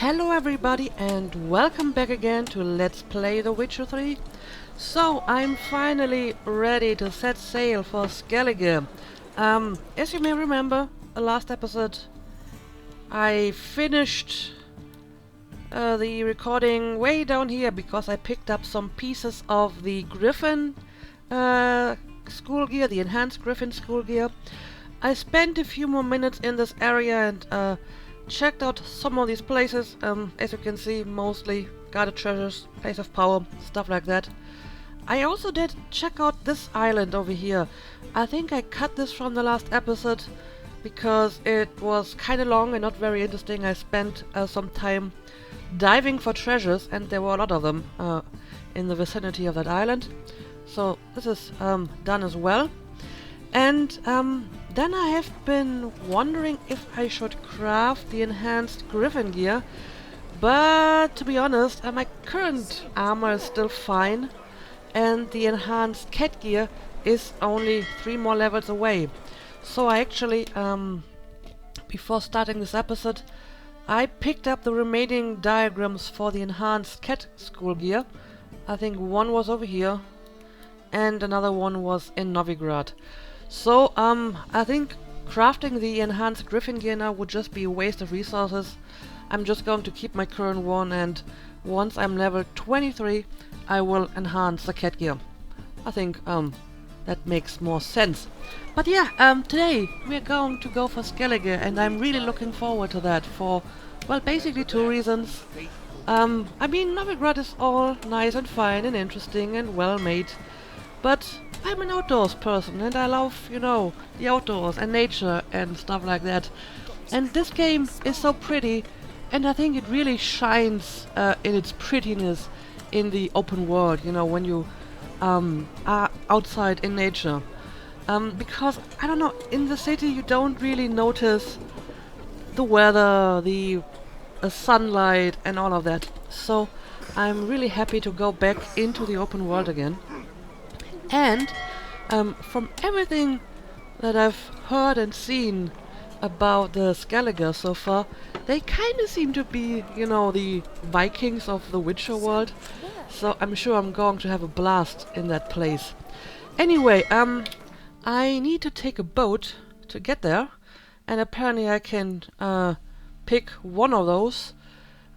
Hello everybody and welcome back again to Let's Play The Witcher 3. So, I'm finally ready to set sail for Skellige. As you may remember, the last episode I finished the recording way down here because I picked up some pieces of the Griffin school gear, the enhanced Griffin school gear. I spent a few more minutes in this area and checked out some of these places. As you can see, mostly guarded treasures, place of power, stuff like that. I also did check out this island over here. I think I cut this from the last episode because it was kind of long and not very interesting. I spent some time diving for treasures and there were a lot of them in the vicinity of that island. So this is done as well. And then I have been wondering if I should craft the enhanced Griffin gear, but to be honest, my current armor is still fine, and the enhanced cat gear is only 3 more levels away. So I actually, before starting this episode, I picked up the remaining diagrams for the enhanced cat school gear. I think one was over here, and another one was in Novigrad. So, I think crafting the enhanced Griffin gear now would just be a waste of resources. I'm just going to keep my current one, and once I'm level 23, I will enhance the cat gear. I think, that makes more sense. But yeah, today we're going to go for Skellige, and I'm really looking forward to that for, well, basically 2 reasons. I mean, Novigrad is all nice and fine and interesting and well made, but I'm an outdoors person and I love, you know, the outdoors and nature and stuff like that. And this game is so pretty, and I think it really shines in its prettiness in the open world, you know, when you are outside in nature. Because, I don't know, in the city you don't really notice the weather, the sunlight and all of that. So I'm really happy to go back into the open world again. And from everything that I've heard and seen about the Skellige so far, they kind of seem to be, you know, the Vikings of the Witcher world. So I'm sure I'm going to have a blast in that place. Anyway, I need to take a boat to get there, and apparently I can pick one of those.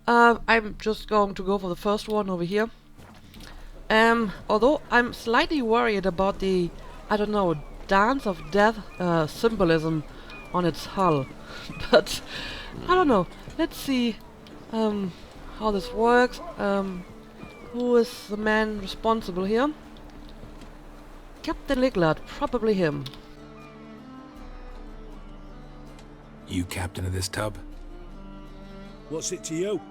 I'm just going to go for the first one over here. Although I'm slightly worried about the, I don't know, Dance of Death symbolism on its hull. But, I don't know. Let's see how this works. Who is the man responsible here? Captain Liglard, probably him. You captain of this tub? What's it to you?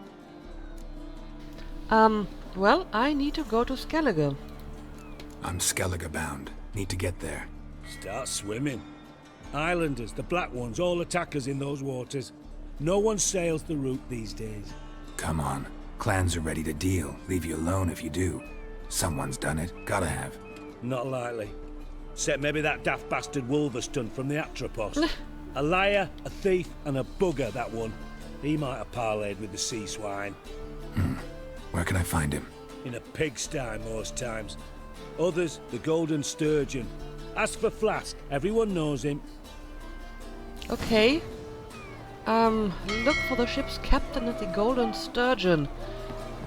Well, I need to go to Skellige. I'm Skellige bound. Need to get there. Start swimming. Islanders, the black ones, all attackers in those waters. No one sails the route these days. Come on. Clans are ready to deal. Leave you alone if you do. Someone's done it. Gotta have. Not likely. Except maybe that daft bastard Wolverston from the Atropos. A liar, a thief, and a bugger, that one. He might have parlayed with the sea swine. Where can I find him? In a pigsty most times. Others, the Golden Sturgeon. Ask for Flask. Everyone knows him. Okay. Look for the ship's captain at the Golden Sturgeon.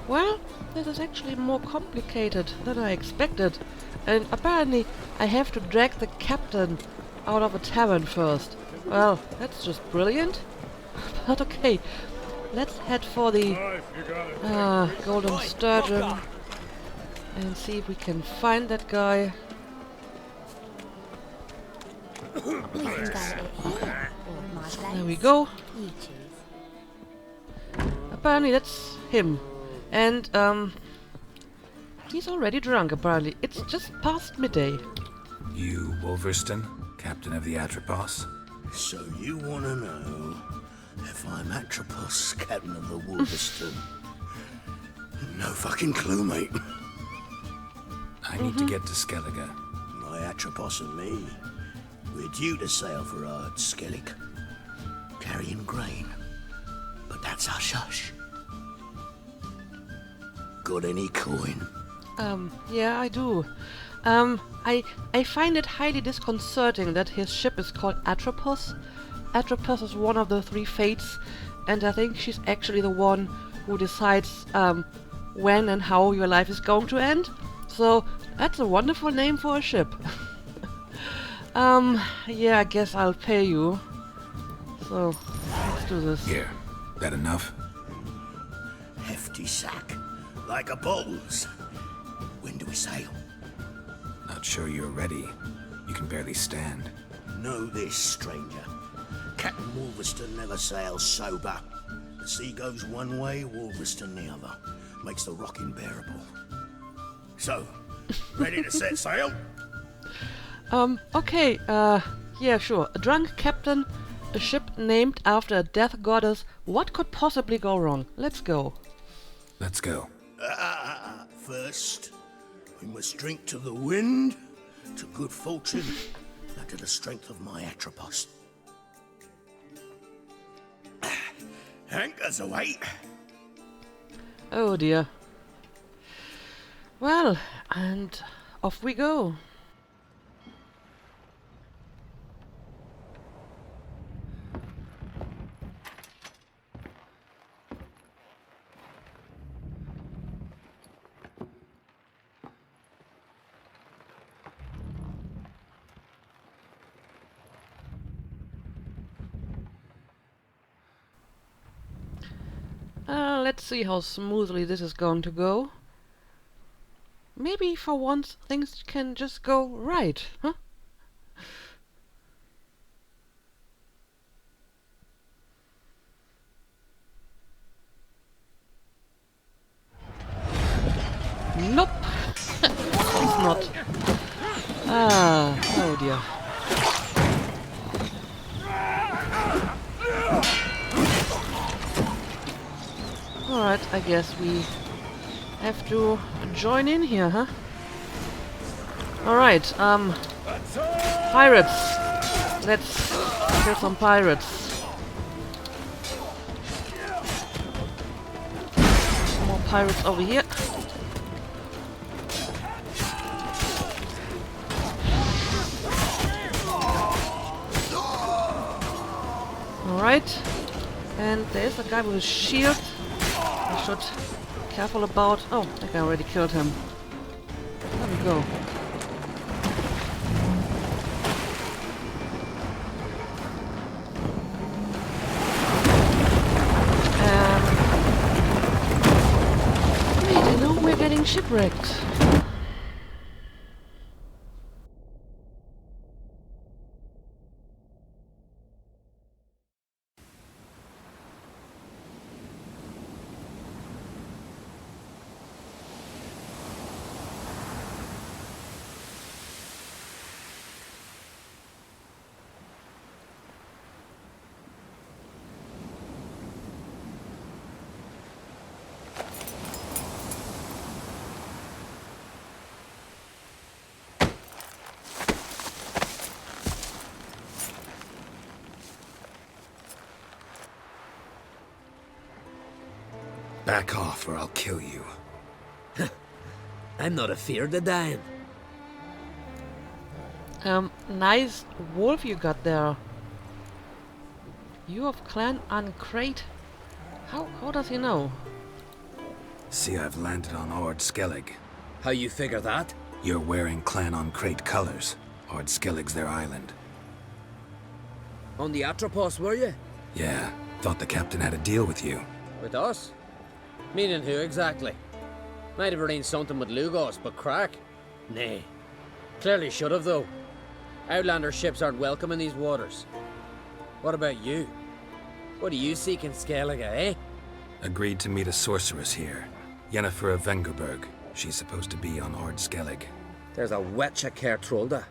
Well, this is actually more complicated than I expected. And apparently I have to drag the captain out of a tavern first. Well, that's just brilliant. But okay, let's head for the Golden Sturgeon and see if we can find that guy. There we go. Apparently that's him. And he's already drunk apparently. It's just past midday. You, Wolverston, captain of the Atropos? So you want to know if I'm Atropos, captain of the Wolverston? No fucking clue, mate. I need to get to Skellige. My Atropos and me, we're due to sail for Skellige, carrying grain. But that's hush-hush. got any coin? Yeah, I do. I find it highly disconcerting that his ship is called Atropos. Atropos is one of the three fates, and I think she's actually the one who decides when and how your life is going to end. So that's a wonderful name for a ship. Yeah, I guess I'll pay you. So let's do this. Here. That enough? Hefty sack. Like a bowls. When do we sail? Not sure you're ready. You can barely stand. Know this, stranger. Captain Wolverston never sails sober. The sea goes one way, Wolverston the other. Makes the rocking bearable. So, ready to set sail? Okay, yeah, sure. A drunk captain, a ship named after a death goddess. What could possibly go wrong? Let's go. Let's go. First, we must drink to the wind, to good fortune, and to the strength of my Atropos. Anchors away. Oh dear. Well, and off we go. Let's see how smoothly this is going to go. Maybe for once things can just go right, huh? Nope. It's not. Oh dear. Alright, I guess we have to join in here, huh? Alright, pirates. Let's kill some pirates. More pirates over here. Alright. And there's a guy with a shield. I should be careful about... Oh, I think I already killed him. There we go. Wait, I know we're getting shipwrecked. Back off or I'll kill you. I'm not afeard of dying. Nice wolf you got there. You of Clan Uncrate? How does he know? See, I've landed on Ord Skellige. How you figure that? You're wearing Clan Uncrate colors. Ord Skellige's their island. On the Atropos, were you? Yeah, thought the captain had a deal with you. With us? Meaning who exactly? Might have arranged something with Lugos, but crack? Nay. Clearly should have, though. Outlander ships aren't welcome in these waters. What about you? What do you seek in Skellige, eh? Agreed to meet a sorceress here. Yennefer of Vengerberg. She's supposed to be on Ord Skellige. There's a witch at Kaer Trolde.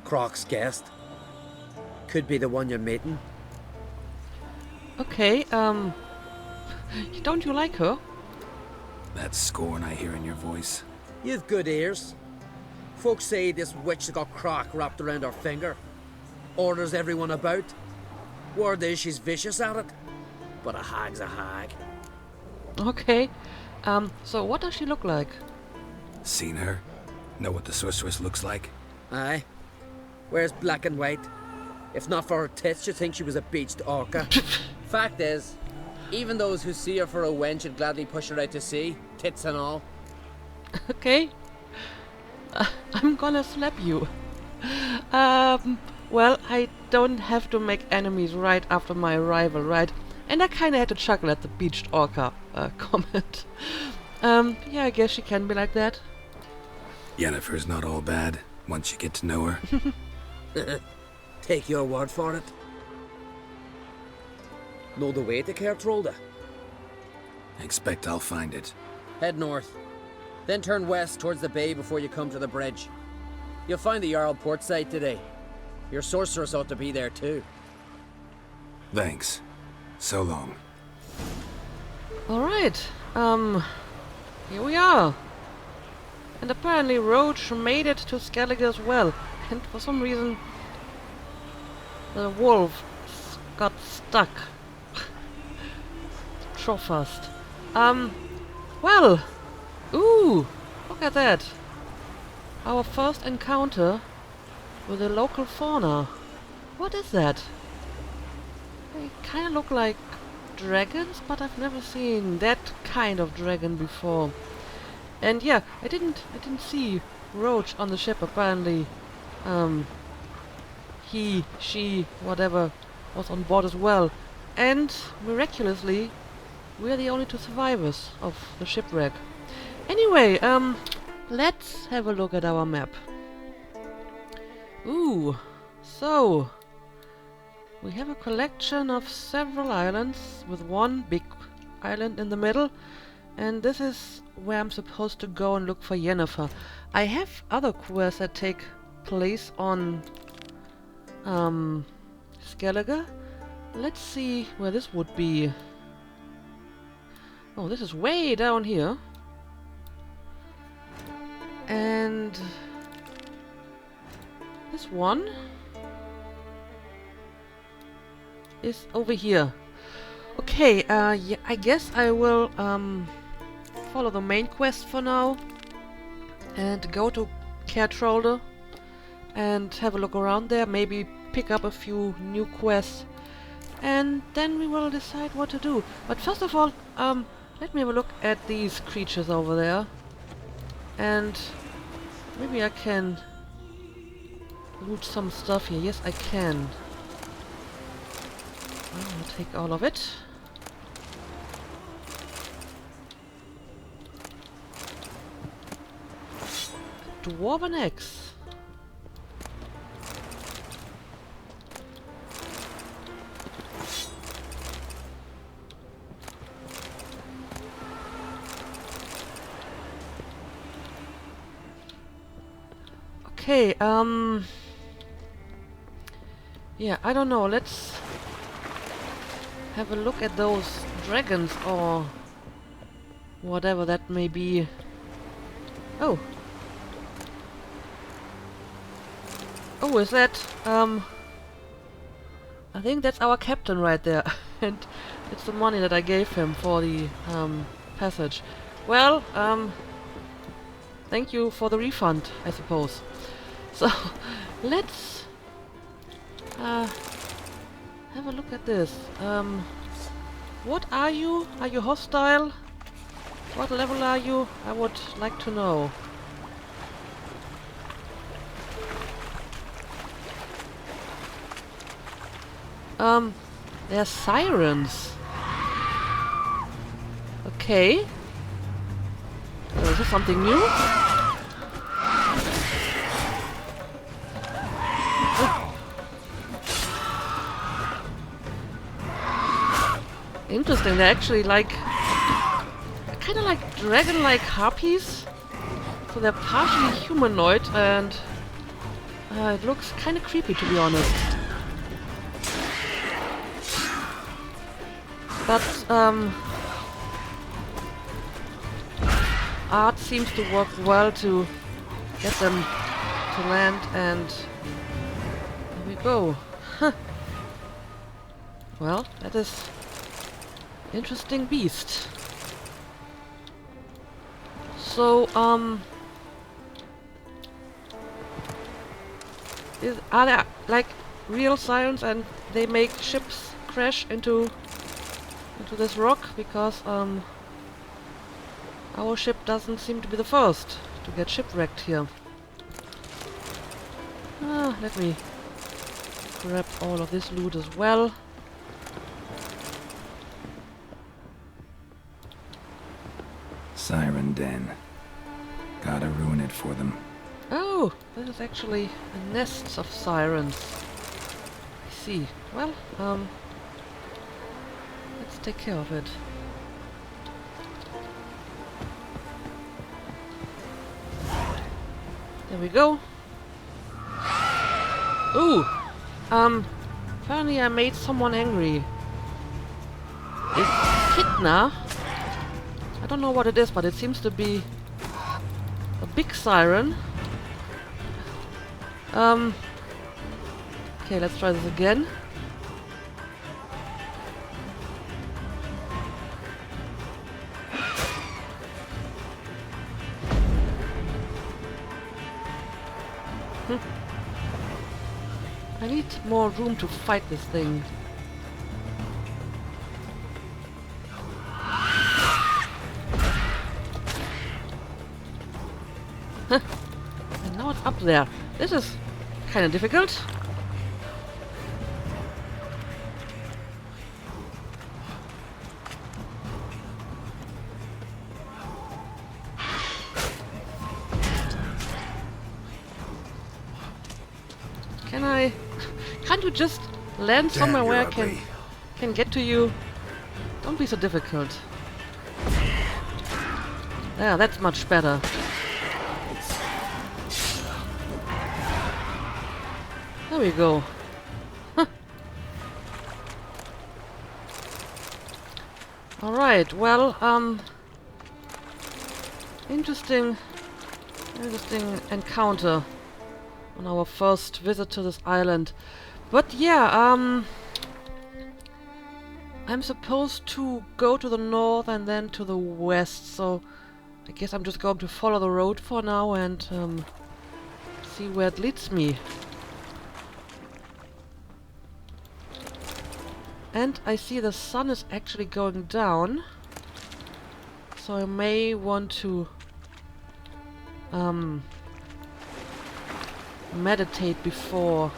Croc's guest. Could be the one you're meeting. Okay, don't you like her? That scorn I hear in your voice. You've good ears. Folks say this witch has got Croc wrapped around her finger. Orders everyone about. Word is she's vicious at it. But a hag's a hag. Okay. So what does she look like? Seen her? Know what the sorceress looks like? Aye. Where's black and white? If not for her tits, you'd think she was a beached orca. Fact is, even those who see her for a wench would gladly push her out to sea, tits and all. Okay. I'm gonna slap you. Well, I don't have to make enemies right after my arrival, right? And I kinda had to chuckle at the beached orca comment. Yeah, I guess she can be like that. Yennefer's not all bad, once you get to know her. Take your word for it. Know the way to Kaer, Trolde? Expect I'll find it. Head north. Then turn west towards the bay before you come to the bridge. You'll find the Jarl port site today. Your sorceress ought to be there too. Thanks. So long. Alright, here we are. And apparently Roach made it to Skellige as well. And for some reason, the wolf got stuck. Trofast. Well, ooh, look at that. Our first encounter with the local fauna. What is that? They kind of look like dragons, but I've never seen that kind of dragon before. And yeah, I didn't see Roach on the ship. Apparently, he, she, whatever, was on board as well. And miraculously, we're the only two survivors of the shipwreck. Anyway, let's have a look at our map. Ooh, so we have a collection of several islands with one big island in the middle, and this is where I'm supposed to go and look for Yennefer. I have other quests that take place on Skellige. Let's see where this would be. Oh, this is way down here. And this one is over here. Okay, yeah, I guess I will follow the main quest for now and go to Kaer Trolde and have a look around there, maybe pick up a few new quests, and then we will decide what to do. But first of all, let me have a look at these creatures over there, and maybe I can loot some stuff here. Yes, I can. I'll take all of it. Dwarven axe. Okay, yeah, I don't know, let's have a look at those dragons or whatever that may be. Oh. Oh, is that, I think that's our captain right there. And it's the money that I gave him for the, passage. Well, thank you for the refund, I suppose. So, let's have a look at this. What are you? Are you hostile? What level are you? I would like to know. They're sirens. Okay. Is this something new? Interesting, they're actually like kind of like dragon-like harpies. So they're partially humanoid, and it looks kind of creepy, to be honest. But art seems to work well to get them to land, and there we go. Huh. Well, that is interesting beast. So, are there like real sirens and they make ships crash into this rock? Because our ship doesn't seem to be the first to get shipwrecked here. Let me grab all of this loot as well. Siren Den. Gotta ruin it for them. Oh, this is actually a nest of sirens. I see. Well, let's take care of it. There we go. Ooh! Apparently I made someone angry. It's Kitna. I don't know what it is, but it seems to be a big siren. Okay, let's try this again. I need more room to fight this thing. And now it's up there. This is kind of difficult. Can't you just land somewhere where I can get to you? Don't be so difficult. Yeah, that's much better. There we go. Alright, well, interesting encounter on our first visit to this island. But yeah, I'm supposed to go to the north and then to the west, so I guess I'm just going to follow the road for now and see where it leads me. And I see the sun is actually going down, so I may want to meditate before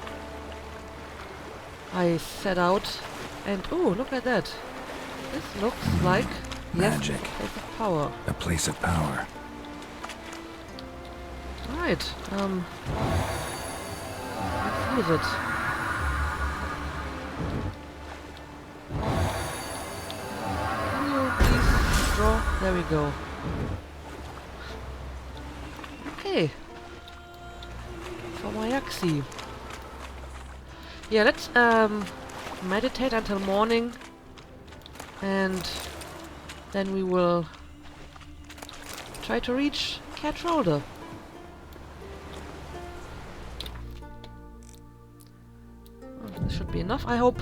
I set out. And oh, look at that! This looks like magic. Yes, place of power. A place of power. Right. Let's use it. Can you please draw? There we go. Okay. For my Yaxi. Yeah, let's meditate until morning, and then we will try to reach Kaer Trolde. This should be enough, I hope.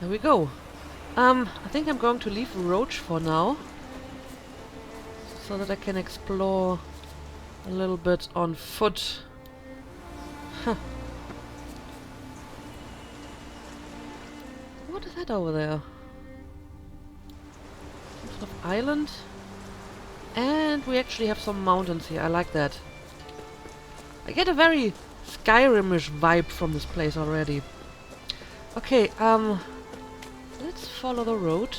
There we go. I think I'm going to leave Roach for now, so that I can explore a little bit on foot. Huh. What is that over there? Some sort of island? And we actually have some mountains here. I like that. I get a very Skyrimish vibe from this place already. Okay, let's follow the road.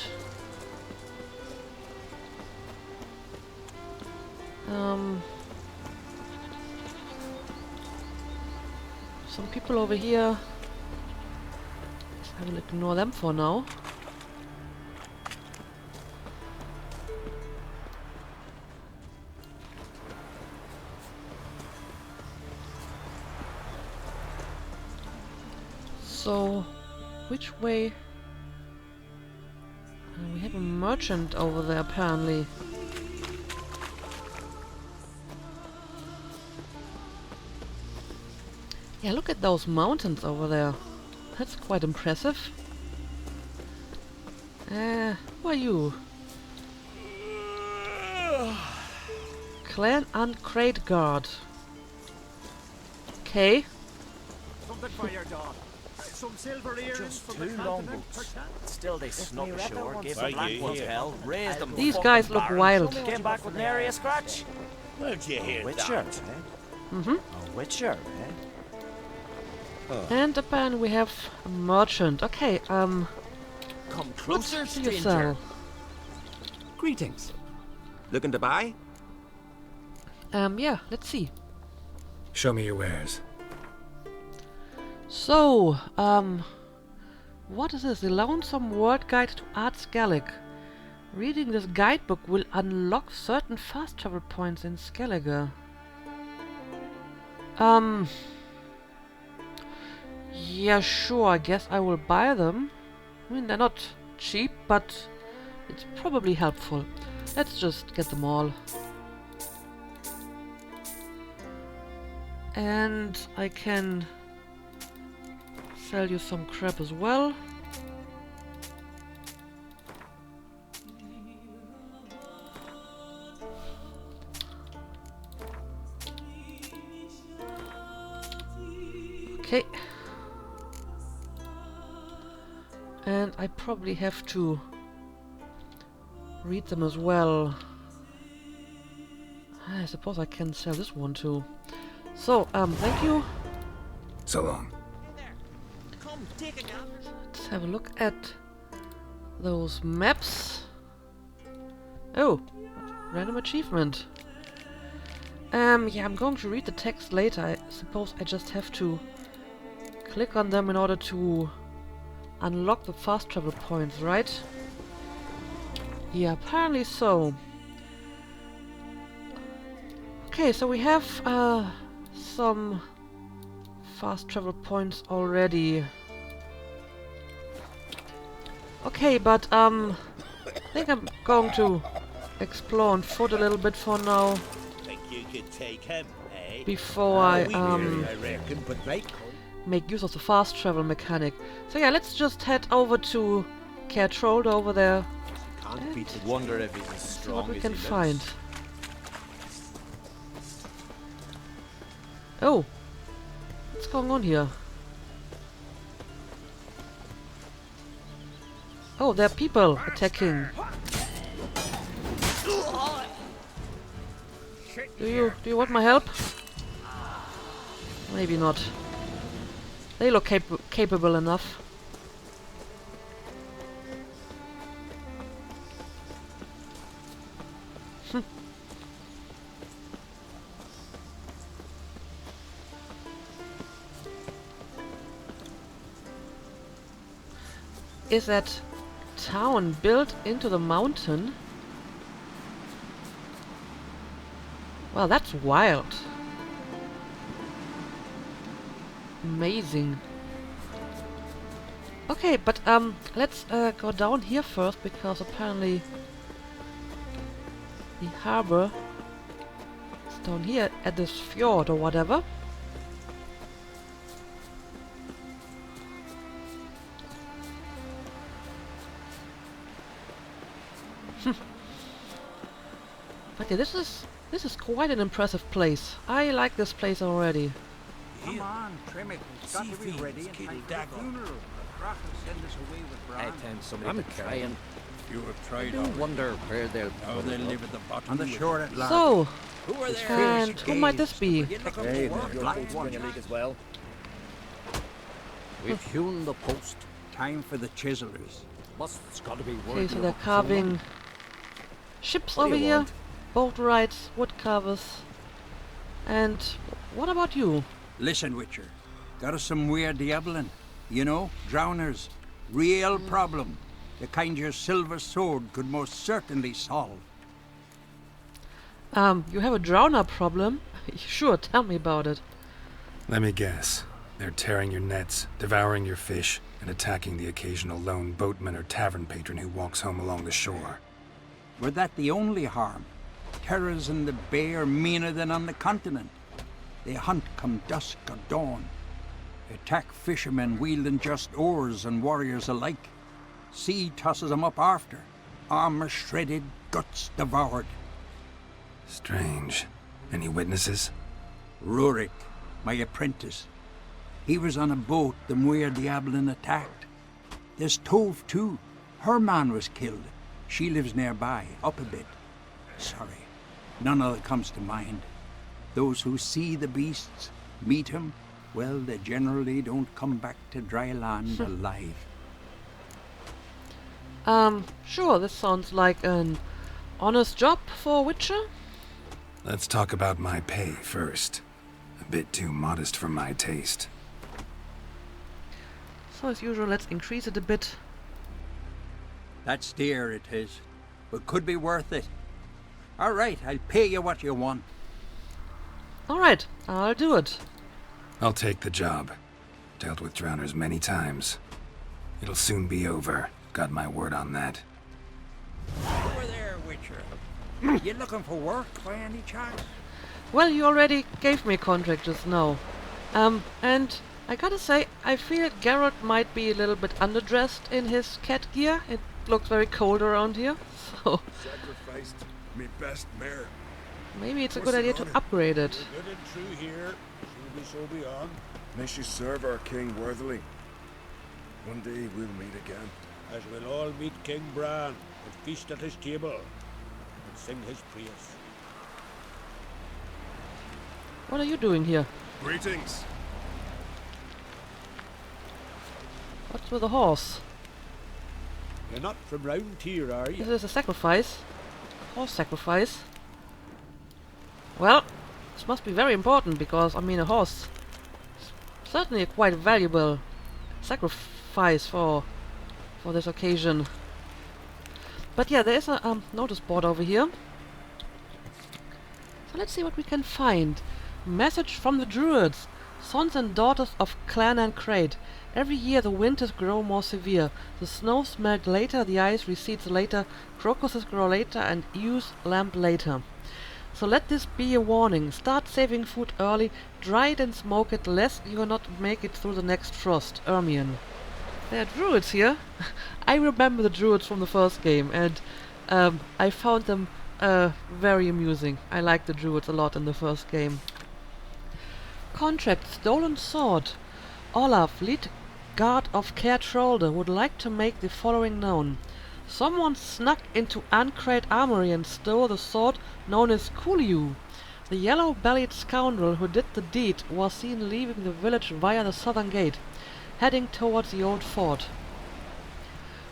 Some people over here. I will ignore them for now. So, which way? We have a merchant over there apparently. Yeah, look at those mountains over there. That's quite impressive. Who are you? Clan Uncrate Guard. Okay. Something for your dog. Some silver earrings Just from two the longboats. Still they snuck ashore, gave the Right, black you ones hear. hell, raised them. These fucking guys look barons. wild. Came back with nary a scratch. Where'd you hear Witcher, that? eh? Mm-hmm. A witcher, eh? And apparently we have a merchant. Okay, Come closer, what do you sell? Greetings. Looking to buy? Yeah, let's see. Show me your wares. So, what is this? The Lonesome World Guide to Art Skellige. Reading this guidebook will unlock certain fast travel points in Skellige. Yeah, sure, I guess I will buy them. I mean, they're not cheap, but it's probably helpful. Let's just get them all. And I can sell you some crap as well. Okay. And I probably have to read them as well. I suppose I can sell this one too. So, thank you. So long. Come, take a gander. Let's have a look at those maps. Oh, random achievement. Yeah, I'm going to read the text later. I suppose I just have to click on them in order to unlock the fast travel points, right? Yeah, apparently so. Okay, so we have some fast travel points already. Okay, but I think I'm going to explore on foot a little bit for now Think you could take him, eh? before I I reckon, but right. make use of the fast travel mechanic. So yeah, let's just head over to Kaer Trolde over there. Can't beat it. Wonder if he's as See what strong we as can he find. looks. Oh, what's going on here? Oh, there are people attacking. Do you want my help? Maybe not. They look capable enough. Is that town built into the mountain? Well, that's wild. Amazing. Okay, but let's go down here first, because apparently the harbor is down here at this fjord or whatever. Okay, this is quite an impressive place. I like this place already. Come on, trim it. It's got to be ready in time for the funeral. The Croc will send us away with I Bran. tend somebody to try and You have I tried do already. wonder where they'll Now they live at the bottom On the of the shore at last. So, Who are there? and who might this be? Hey, black one. as well. We've hewn the post. Time for the chiselers. Must's got to be Okay, working. so they're carving ships What do over you here, want? boat rides, wood carvers. And what about you? Listen, Witcher. Got us some weird diabolin. You know, drowners. Real problem. The kind your silver sword could most certainly solve. You have a drowner problem? Sure, tell me about it. Let me guess. They're tearing your nets, devouring your fish, and attacking the occasional lone boatman or tavern patron who walks home along the shore. Were that the only harm? Terrors in the bay are meaner than on the continent. They hunt come dusk or dawn. Attack fishermen wielding just oars and warriors alike. Sea tosses 'em up after. Armor shredded, guts devoured. Strange. Any witnesses? Rurik, my apprentice. He was on a boat the Muir Diablin attacked. There's Tove too. Her man was killed. She lives nearby, up a bit. Sorry, none of it comes to mind. Those who see the beasts, meet him, well, they generally don't come back to dry land alive. Sure, this sounds like an honest job for a Witcher. Let's talk about my pay first. A bit too modest for my taste. So as usual, let's increase it a bit. That's dear, it is, but could be worth it. All right, I'll pay you what you want. Alright, I'll do it. I'll take the job. Dealt with drowners many times. It'll soon be over. Got my word on that. Over there, Witcher. You looking for work by any chance? Well, you already gave me a contract just now. And I gotta say, I feel Geralt might be a little bit underdressed in his cat gear. It looks very cold around here, so Sacrificed me best mare. maybe it's a good idea to upgrade it. Good and true here. Should we so beyond? May she serve our king worthily. One day we'll meet again. As we'll all meet King Bran and feast at his table and sing his praise. What are you doing here? Greetings. What's with the horse? You're not from round here, are Is you? this a sacrifice? Horse sacrifice? Well, this must be very important because, I mean, a horse is certainly a quite valuable sacrifice for this occasion. But yeah, there is a notice board over here. So let's see what we can find. Message from the Druids. Sons and daughters of Clan and Crate. Every year the winters grow more severe. The snows melt later, the ice recedes later, crocuses grow later, and ewes lamp later. So let this be a warning. Start saving food early, dry it and smoke it, lest you not make it through the next frost. Ermion. There are druids here. I remember the druids from the first game, and I found them very amusing. I liked the druids a lot in the first game. Contract Stolen Sword. Olaf, lead guard of Kaer Trolde, would like to make the following known. Someone snuck into Ancrate Armory and stole the sword known as Kuliu. The yellow-bellied scoundrel who did the deed was seen leaving the village via the southern gate, heading towards the old fort.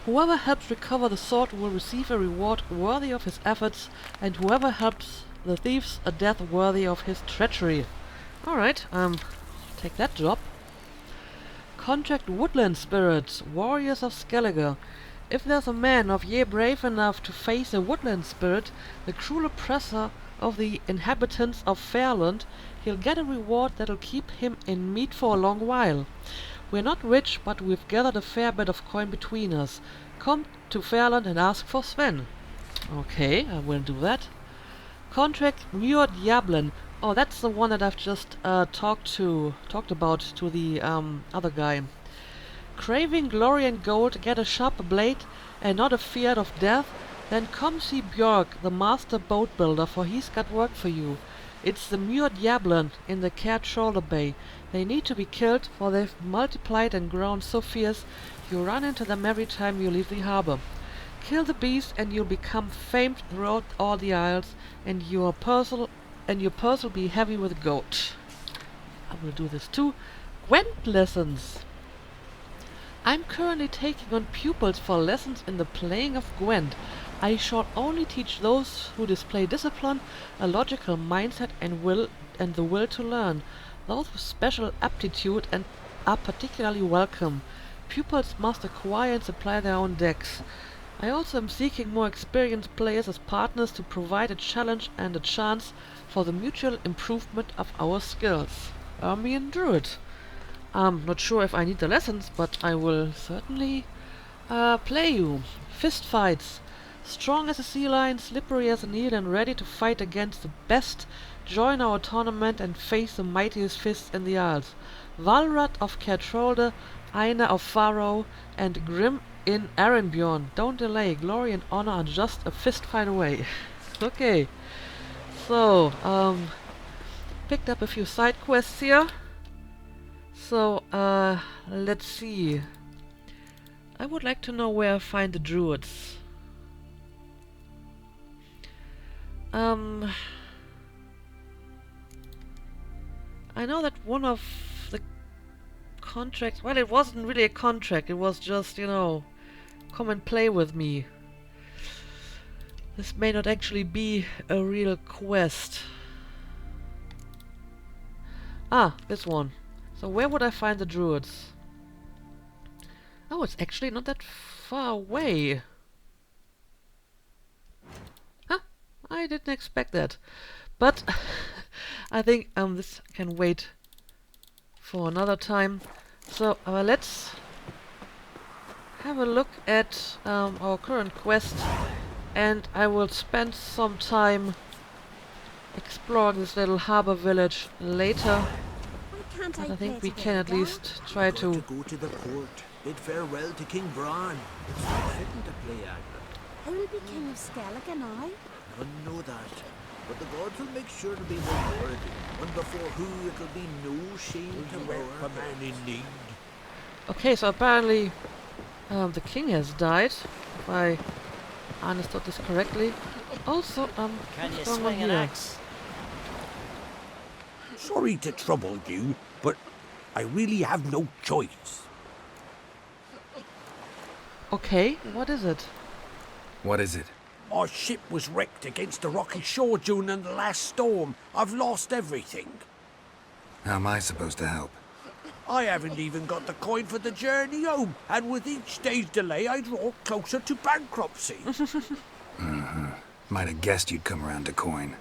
Whoever helps recover the sword will receive a reward worthy of his efforts, and whoever helps the thieves a death worthy of his treachery. Alright, take that job. Contract Woodland Spirits, warriors of Skellige. If there's a man of ye brave enough to face a woodland spirit, the cruel oppressor of the inhabitants of Fairland, he'll get a reward that'll keep him in meat for a long while. We're not rich, but we've gathered a fair bit of coin between us. Come to Fairland and ask for Sven. Okay, I will do that. Contract Muir Diablin. Oh, that's the one that I've just talked about to the other guy. Craving glory and gold, get a sharp blade and not afeard of death, then come see Björk, the master boat builder, for he's got work for you. It's the Muir Diablin in the Kaer Trolde Bay. They need to be killed, for they've multiplied and grown so fierce you run into them every time you leave the harbor. Kill the beast and you'll become famed throughout all the isles, and your purse will be heavy with gold. I will do this too. Gwent lessons. I'm currently taking on pupils for lessons in the playing of Gwent. I shall only teach those who display discipline, a logical mindset, and the will to learn. Those with special aptitude and are particularly welcome. Pupils must acquire and supply their own decks. I also am seeking more experienced players as partners to provide a challenge and a chance for the mutual improvement of our skills. Ermion Druid. I'm not sure if I need the lessons, but I will certainly play you. Fist fights. Strong as a sea lion, slippery as an eel, and ready to fight against the best, join our tournament and face the mightiest fists in the Isles. Valrat of Kaer Trolde, Einar of Faro, and Grim in Arenbjorn. Don't delay. Glory and honor are just a fist fight away. Okay. So, picked up a few side quests here. So, let's see. I would like to know where I find the druids. I know that one of the contracts... Well, it wasn't really a contract. It was just, you know, come and play with me. This may not actually be a real quest. Ah, this one. So where would I find the druids? Oh, it's actually not that far away. Huh? I didn't expect that. But I think this can wait for another time. So let's have a look at our current quest, and I will spend some time exploring this little harbor village later. But I think we can at least try to... go to the port, bid farewell to King Bran. It's not fitting to play Agner. Who'll be King of Skellige now? None know that. But the gods will make sure to be one worthy, one before who it'll be no shame to welcome a man in need. Okay, so apparently the king has died, if I understood this correctly. Also, Can you what's going on swing an here? axe? Sorry to trouble you, but I really have no choice. Okay, what is it? What is it? Our ship was wrecked against the rocky shore during the last storm. I've lost everything. How am I supposed to help? I haven't even got the coin for the journey home, and with each day's delay, I draw closer to bankruptcy. Might have guessed you'd come around to coin.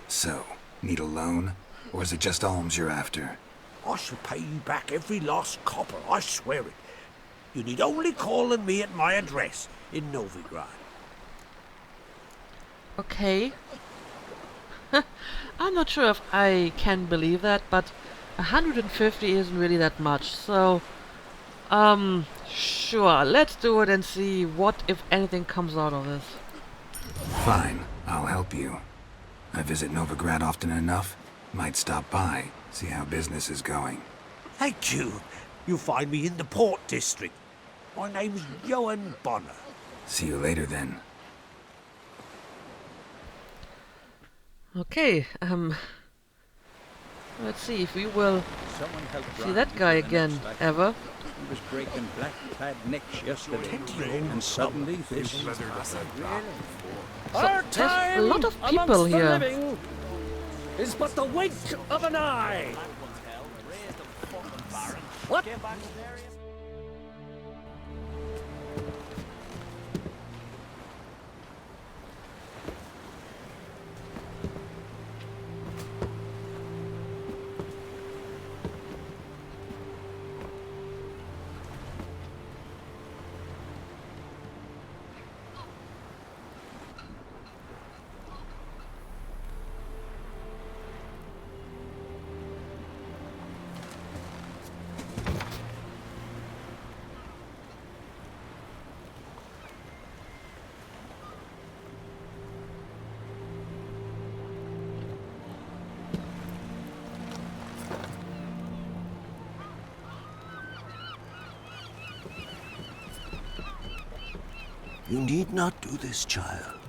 So, need a loan? Or is it just alms you're after? I shall pay you back every lost copper, I swear it. You need only call on me at my address in Novigrad. Okay. I'm not sure if I can believe that, but 150 isn't really that much, so... sure, let's do it and see what, if anything, comes out of this. Fine, I'll help you. I visit Novigrad often enough. Might stop by, see how business is going. Thank you. You'll find me in the Port District. My name's Johan Bonner. See you later then. Okay, let's see if we will Someone helped see that guy again, ever. He was breaking black-clad necks yesterday, and suddenly this... So, there's a lot of people here. Is but the wink of an eye. What? You need not do this, child.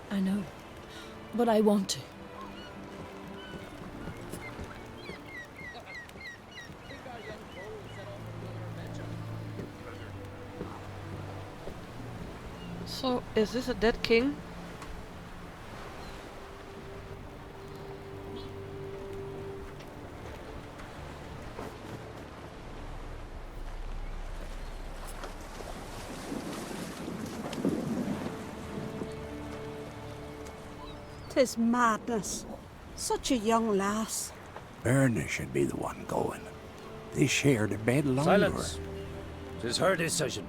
I know, but I want to. So, is this a dead king? Tis madness. Such a young lass. Erna should be the one going. They shared a bed longer. Silence. 'Tis her decision.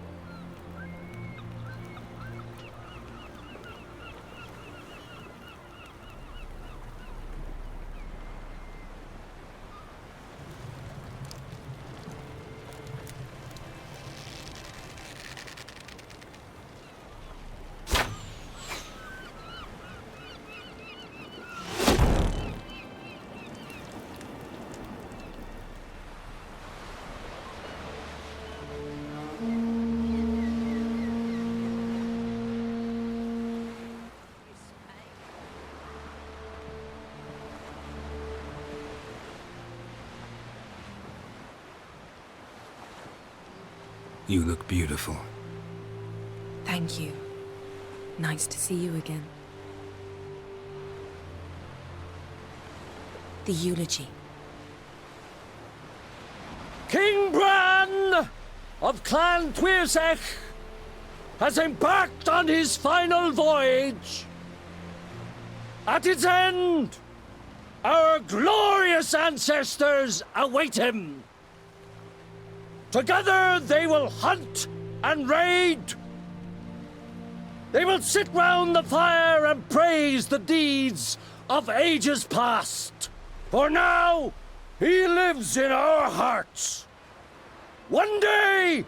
You look beautiful. Thank you. Nice to see you again. The eulogy. King Bran of Clan Tuirsech has embarked on his final voyage. At its end, our glorious ancestors await him. Together they will hunt and raid. They will sit round the fire and praise the deeds of ages past. For now, he lives in our hearts. One day,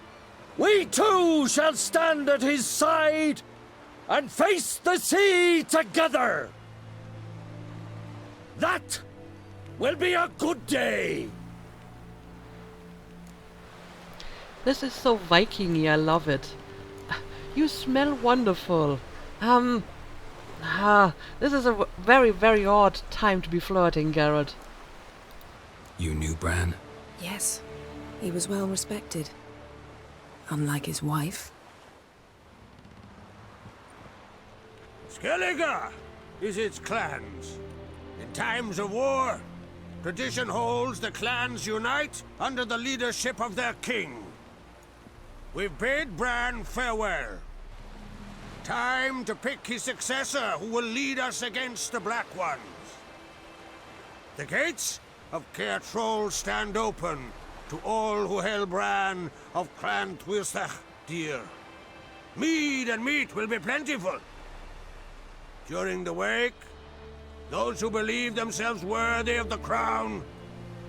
we too shall stand at his side and face the sea together. That will be a good day. This is so Viking-y, I love it. You smell wonderful. This is a very, very odd time to be flirting, Geralt. You knew Bran? Yes, he was well respected. Unlike his wife. Skellige is its clans. In times of war, tradition holds the clans unite under the leadership of their king. We've bid Bran farewell. Time to pick his successor who will lead us against the Black Ones. The gates of Kaer Trolde stand open to all who held Bran of Clan Tuirsech dear. Mead and meat will be plentiful. During the wake, those who believe themselves worthy of the crown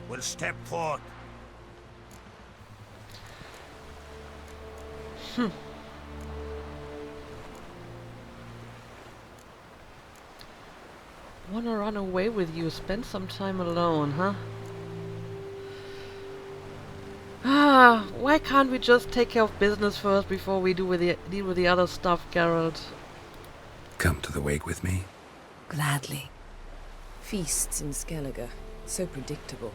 will step forth. Wanna run away with you, spend some time alone, huh? Why can't we just take care of business first before we deal with the other stuff, Geralt? Come to the wake with me? Gladly. Feasts in Skellige, so predictable.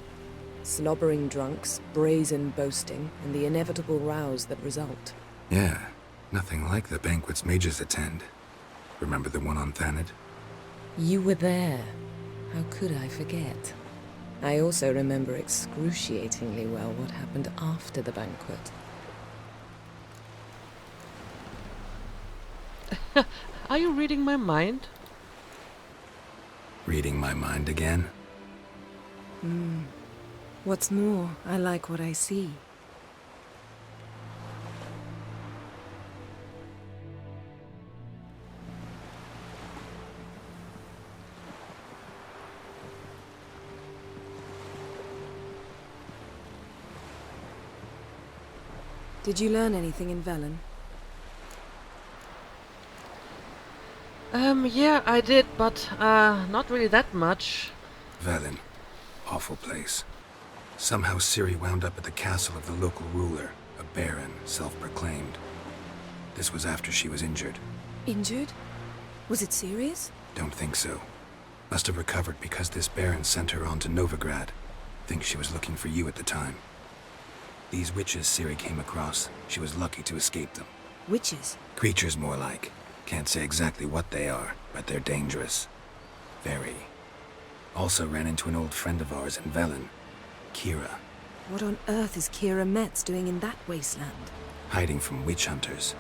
Slobbering drunks, brazen boasting, and the inevitable rows that result. Yeah, nothing like the banquets mages attend. Remember the one on Thanedd? You were there. How could I forget? I also remember excruciatingly well what happened after the banquet. Are you reading my mind? Reading my mind again? What's more, I like what I see. Did you learn anything in Velen? Yeah, I did, but, not really that much. Velen. Awful place. Somehow Ciri wound up at the castle of the local ruler, a baron, self-proclaimed. This was after she was injured. Injured? Was it serious? Don't think so. Must have recovered because this baron sent her on to Novigrad. Think she was looking for you at the time. These witches Ciri came across, she was lucky to escape them. Witches? Creatures more like. Can't say exactly what they are, but they're dangerous. Very. Also ran into an old friend of ours in Velen, Kira. What on earth is Kira Metz doing in that wasteland? Hiding from witch hunters.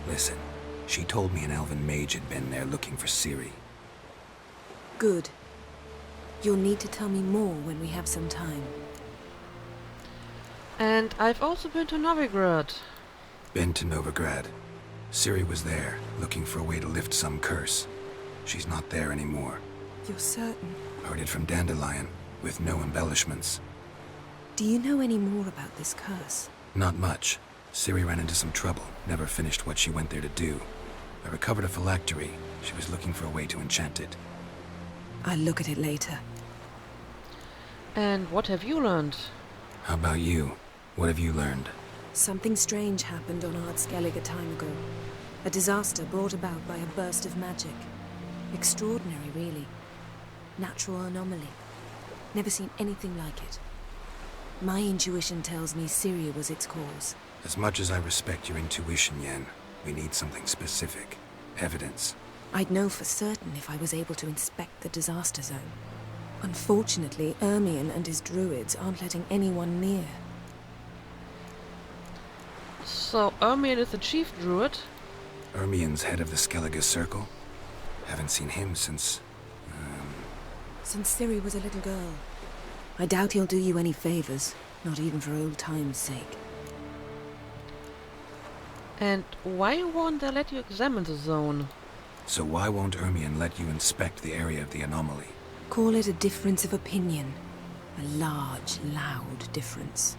Listen, she told me an elven mage had been there looking for Ciri. Good. You'll need to tell me more when we have some time. And I've also been to Novigrad. Been to Novigrad. Ciri was there, looking for a way to lift some curse. She's not there anymore. You're certain? Heard it from Dandelion, with no embellishments. Do you know any more about this curse? Not much. Ciri ran into some trouble, never finished what she went there to do. I recovered a phylactery. She was looking for a way to enchant it. I'll look at it later. And what have you learned? How about you? What have you learned? Something strange happened on Ard Skellige a time ago. A disaster brought about by a burst of magic. Extraordinary, really. Natural anomaly. Never seen anything like it. My intuition tells me Ciri was its cause. As much as I respect your intuition, Yen, we need something specific. Evidence. I'd know for certain if I was able to inspect the disaster zone. Unfortunately, Ermion and his druids aren't letting anyone near. So, Ermion is the chief druid? Ermion's head of the Skellige Circle? Haven't seen him since... Since Ciri was a little girl. I doubt he'll do you any favors, not even for old time's sake. And why won't they let you examine the zone? So why won't Ermion let you inspect the area of the anomaly? Call it a difference of opinion. A large, loud difference.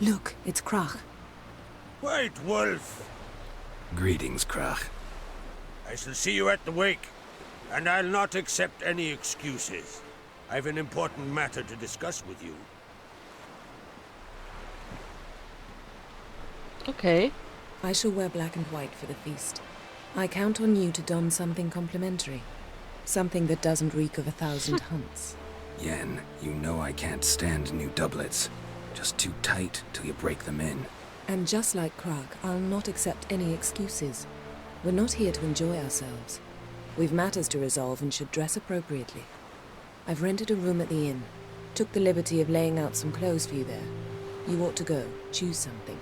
Look, it's Krach. White Wolf! Greetings, Krach. I shall see you at the wake, and I'll not accept any excuses. I've an important matter to discuss with you. Okay. I shall wear black and white for the feast. I count on you to don something complimentary. Something that doesn't reek of 1,000 hunts. Yen, you know I can't stand new doublets. Just too tight till you break them in. And just like Krach, I'll not accept any excuses. We're not here to enjoy ourselves. We've matters to resolve and should dress appropriately. I've rented a room at the inn. Took the liberty of laying out some clothes for you there. You ought to go. Choose something.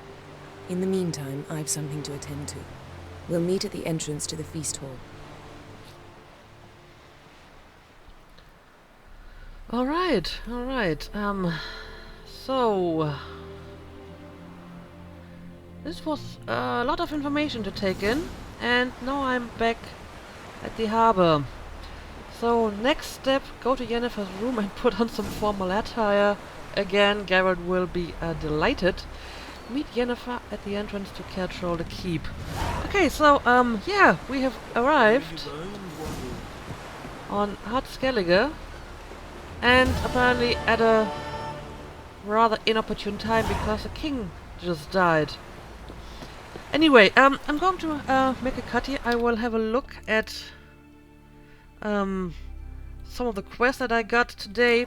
In the meantime, I've something to attend to. We'll meet at the entrance to the feast hall. Alright, alright. So... This was a lot of information to take in, and now I'm back at the harbor. So, next step, go to Yennefer's room and put on some formal attire. Again, Geralt will be delighted. Meet Yennefer at the entrance to Kaer Trolde Keep. Okay, so, yeah, we have arrived on Hot Skellige, and apparently at a rather inopportune time because the king just died. Anyway, I'm going to make a cut here. I will have a look at some of the quests that I got today,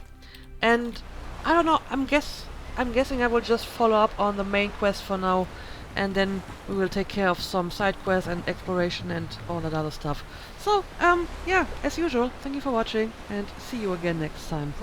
and I don't know. I'm guessing I will just follow up on the main quest for now, and then we will take care of some side quests and exploration and all that other stuff. So, yeah, as usual, thank you for watching, and see you again next time.